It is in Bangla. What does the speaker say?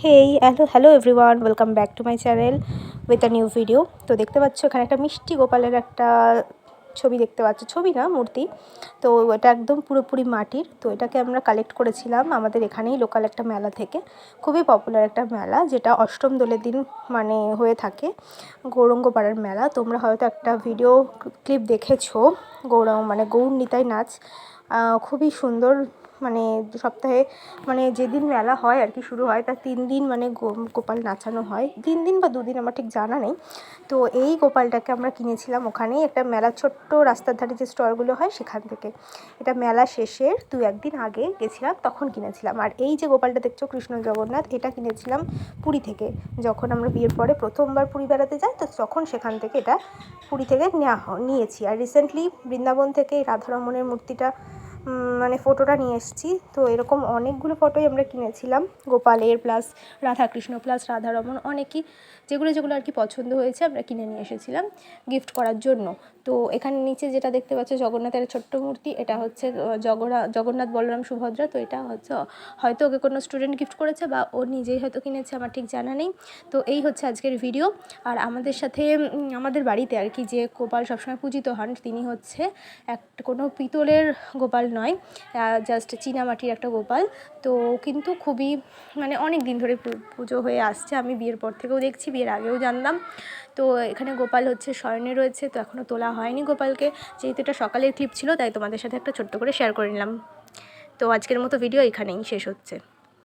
Hello everyone, welcome back to my channel with a new video. তো দেখতে পাচ্ছ এখানে একটা মিষ্টি গোপালের একটা ছবি দেখতে পাচ্ছ, ছবি না মূর্তি। তো এটা একদম পুরোপুরি মাটির। তো এটাকে আমরা কালেক্ট করেছিলাম আমাদের এখানেই লোকাল একটা মেলা থেকে। খুবই পপুলার একটা মেলা, যেটা অষ্টম দোলের দিন মানে হয়ে থাকে, গৌরঙ্গপাড়ার মেলা। তোমরা হয়তো একটা ভিডিও ক্লিপ দেখেছো, গৌর নিতাই নাচ। খুবই সুন্দর। মানে সপ্তাহে মানে যেদিন মেলা হয় আর কি শুরু হয়, তার 3 দিন মানে গোপাল নাচানো হয়। 3 দিন বা 2 দিন আমার ঠিক জানা নেই। তো এই গোপালটাকে আমরা কিনেছিলাম ওখানেই একটা মেলা, ছোট্ট রাস্তার ধারে যে স্টলগুলো হয় সেখান থেকে। এটা মেলা শেষের 2-1 দিন আগে গেছিলাম, তখন কিনেছিলাম। আর এই যে গোপালটা দেখছো কৃষ্ণ জগন্নাথ, এটা কিনেছিলাম পুরী থেকে। যখন আমরা বিয়ের পরে প্রথমবার পুরী বেড়াতে যাই, তো তখন সেখান থেকে এটা পুরী থেকে নিয়েছি। আর রিসেন্টলি বৃন্দাবন থেকে রাধারমণের মূর্তিটা মানে ফটোটা নিয়ে এসেছি। তো এরকম অনেকগুলো ফটোই আমরা কিনেছিলাম, গোপালের প্লাস রাধাকৃষ্ণ প্লাস রাধারমণ, অনেকই যেগুলো আর কি পছন্দ হয়েছে আমরা কিনে নিয়ে এসেছিলাম গিফট করার জন্য। তো এখানে নিচে যেটা দেখতে পাচ্ছ জগন্নাথের ছোট্ট মূর্তি, এটা হচ্ছে জগন্নাথ বলরাম সুভদ্রা। তো এটা হচ্ছে হয়তো ওকে কোনো স্টুডেন্ট গিফট করেছে বা ও নিজেই হয়তো কিনেছে, আমার ঠিক জানা নেই। তো এই হচ্ছে আজকের ভিডিও। আর আমাদের সাথে আমাদের বাড়িতে আর কি যে গোপাল সবসময় পূজিত হন, তিনি হচ্ছে কোনো পিতলের গোপাল নয়, জাস্ট চীনামাটির একটা গোপাল। তো কিন্তু খুবই মানে অনেক দিন ধরে পুজো হয়ে আসছে, আমি বিয়ের পর থেকেও দেখছি, বিয়ের আগেও জানতাম। তো এখানে গোপাল হচ্ছে শয়নে রয়েছে, তো এখনও তোলা হয়নি গোপালকে। যেহেতু এটা সকালের ক্লিপ ছিল, তাই তোমাদের সাথে একটা ছোট্ট করে শেয়ার করে নিলাম। তো আজকের মতো ভিডিও এখানেই শেষ হচ্ছে।